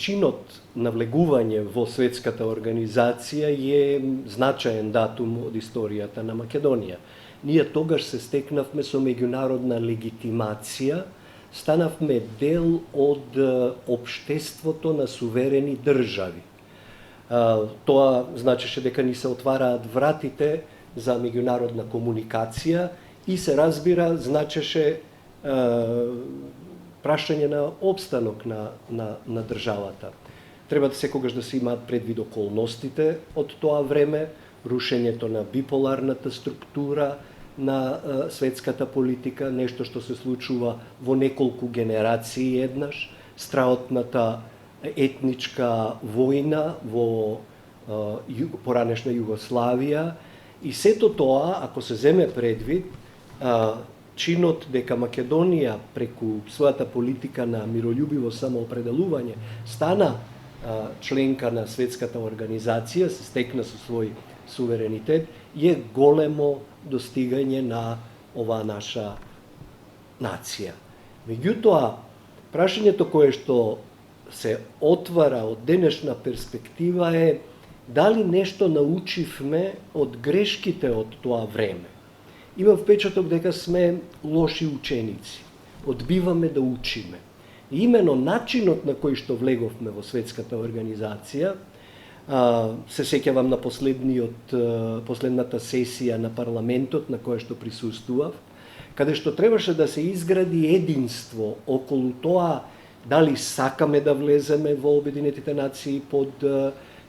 чинот на влегување во светската организација е значаен датум од историјата на Македонија. Ние тогаш се стекнавме со меѓународна легитимација, станавме дел од општеството на суверени држави. Тоа значеше дека ни се отвараат вратите за меѓународна комуникација и се разбира значеше прашање на обстанок на државата. Треба секогаш да се имаат предвид околностите од тоа време, рушењето на биполарната структура на светската политика, нешто што се случува во неколку генерации еднаш, страотната етничка војна во поранешна Југославија и сето тоа, ако се земе предвид, чинот дека Македонија преку својата политика на миролюбиво самоопределување стана членка на светската организација, се стекна со свој суверенитет, е големо достигање на оваа наша нација. Меѓутоа, прашањето кое што се отвара од денешна перспектива е дали нешто научивме од грешките од тоа време. Има впечаток дека сме лоши ученици, одбиваме да учиме. И имено начинот на кој што влеговме во светската организација, се сеќавам на последната сесија на парламентот на која што присуствував, каде што требаше да се изгради единство околу тоа дали сакаме да влеземе во Обединетите нации под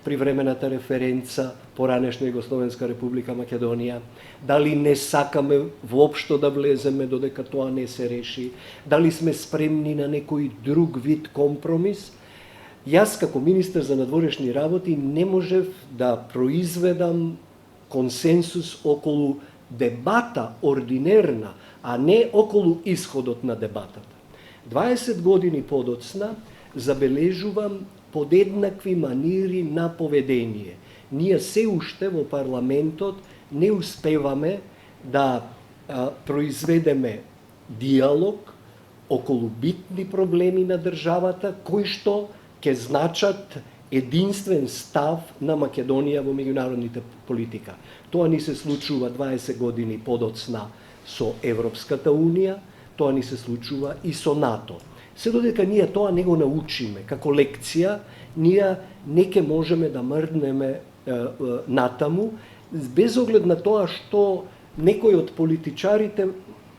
привремената референца поранешна Југословенска република Македонија, дали не сакаме воопшто да влеземе додека тоа не се реши, дали сме спремни на некој друг вид компромис. Јас како министер за надворешни работи не можев да произведам консенсус околу дебата ординерна, а не околу исходот на дебатата. 20 години подоцна забележувам подеднакви манири на поведение. Ние се уште во парламентот не успеваме да произведеме диалог околу битни проблеми на државата, кои што ќе значат единствен став на Македонија во меѓународните политика. Тоа ни се случува 20 години подоцна со Европската Унија, тоа ни се случува и со НАТО. Се додека ние тоа не го научиме како лекција, ние не ќе можеме да мрднеме натаму, без оглед на тоа што некои од политичарите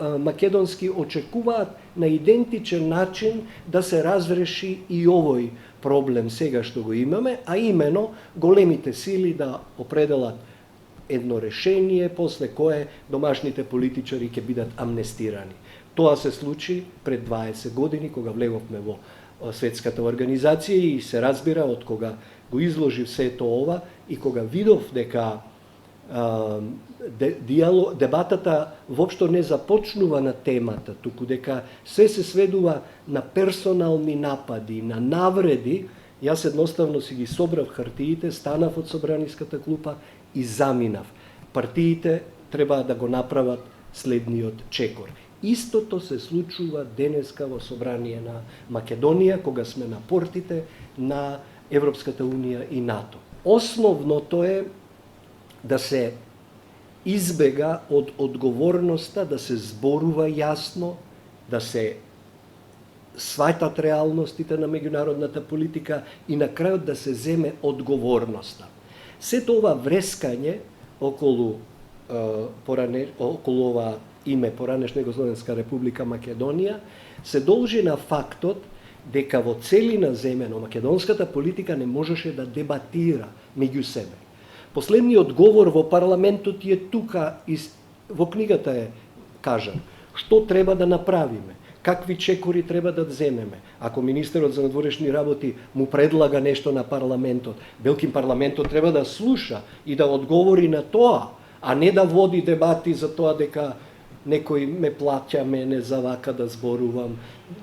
македонски очекуваат на идентичен начин да се разреши и овој проблем сега што го имаме, а именно големите сили да определат едно решение после кое домашните политичари ќе бидат амнестирани. Тоа се случи пред 20 години кога влеговме во светската организација и се разбира од кога го изложив сето ова и кога видов дека дебатата воопшто не започнува на темата, туку дека се сведува на персонални напади, на навреди, јас едноставно си ги собрав хартиите, станав од собраниската клупа и заминав. Партиите треба да го направат следниот чекор. Истото се случува денеска во собрание на Македонија, кога сме на портите на Европската Унија и НАТО. Основното е да се избега од одговорноста, да се зборува јасно, да се сваќат реалностите на меѓународната политика и на крајот да се земе одговорноста. Сето ова врескање околу ова име поранешна Југословенска република Македонија се должи на фактот дека во целина земено македонската политика не можеше да дебатира меѓу себе. Последниот говор во парламентот е тука, во книгата е кажан, што треба да направиме, какви чекори треба да земеме. Ако министерот за надворешни работи му предлага нешто на парламентот, белким парламентот треба да слуша и да одговори на тоа, а не да води дебати за тоа дека некој ме плаќа мене за вака да зборувам,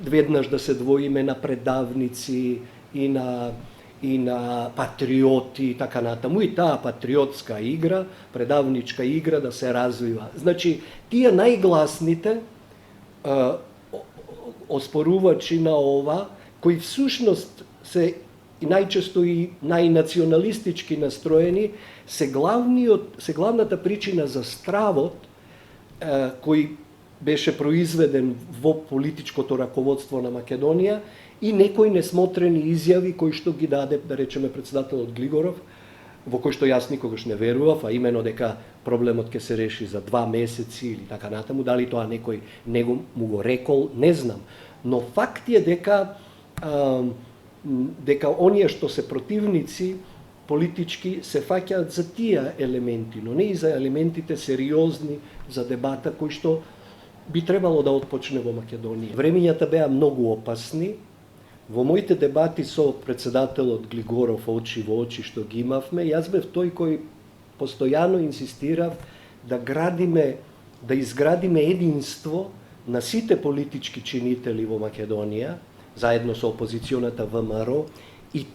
веднаш да се двоиме на предавници и на патриоти и така натаму, и таа патриотска игра, предавничка игра да се развива. Значи, тие најгласните оспорувачи на ова, кои всушност се и најчесто и најнационалистички настроени се главната причина за стравот кој беше произведен во политичкото раководство на Македонија и некои несмотрени изјави кои што ги даде, да речеме, председателот Глигоров, во кој што јас никогаш не верував, а именно дека проблемот ќе се реши за 2 месеци или така натаму. Дали тоа некој него му го рекол, не знам. Но факт е дека оние што се противници политички се фаќаат за тие елементи, но не и за елементите сериозни за дебата кои што би требало да отпочне во Македонија. Времењата беа многу опасни. Во моите дебати со председателот Глигоров очи во очи што ги имавме, јас бев тој кој постојано инсистирав да изградиме единство на сите политички чинители во Македонија, заедно со опозиционата ВМРО, и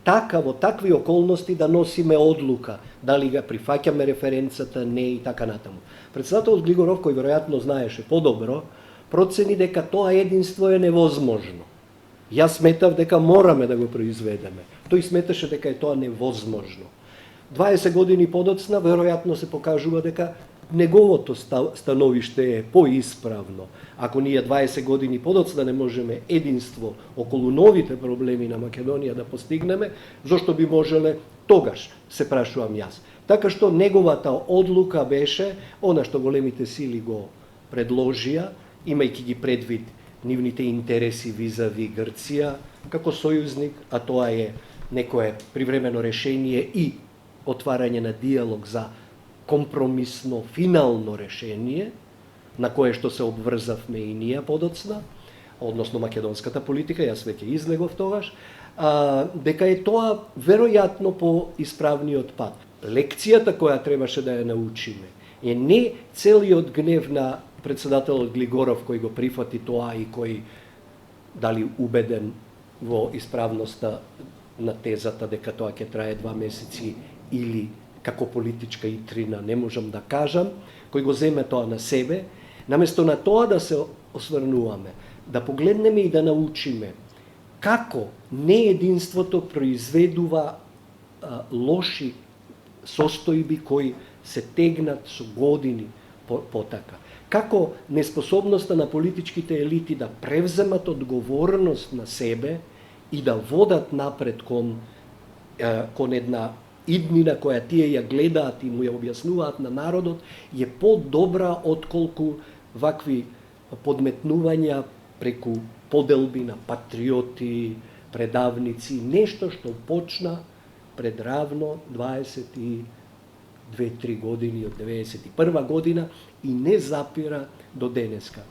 така во такви околности да носиме одлука, дали ga прифаќаме референцата, не и така натаму. Председателот Глигоров, кој веројатно знаеше подобро, процени дека тоа единство е невозможно. Јас сметав дека мораме да го произведеме. Тој сметаше дека е тоа невозможно. 20 години подоцна, веројатно се покажува дека неговото становиште е поисправно. Ако ние 20 години подоцна не можеме единство околу новите проблеми на Македонија да постигнеме, зошто би можеле тогаш, се прашувам јас. Така што неговата одлука беше, она што големите сили го предложија, имајќи ги предвид нивните интереси визави Грција како сојузник, а тоа е некое привремено решение и отварање на диалог за компромисно, финално решение, на кое што се обврзавме и ние подоцна, односно македонската политика, јас веќе излегов тогаш, дека е тоа веројатно по исправниот пат. Лекцијата која требаше да ја научиме е не целиот гнев на председателот Глигоров кој го прифати тоа и кој дали убеден во исправноста на тезата дека тоа ќе трае 2 месеци или како политичка итрина, не можам да кажам, кој го земе тоа на себе, наместо на тоа да се осврнуваме, да погледнеме и да научиме како неединството произведува лоши состојби кои се тегнат со години потака. Како неспособноста на политичките елити да превземат одговорност на себе и да водат напред кон една иднина која тие ја гледаат и му ја објаснуваат на народот, е по-добра отколку вакви подметнувања преку поделби на патриоти, предавници, нешто што почна пред равно 22-3 години од 91 година и не запира до денеска.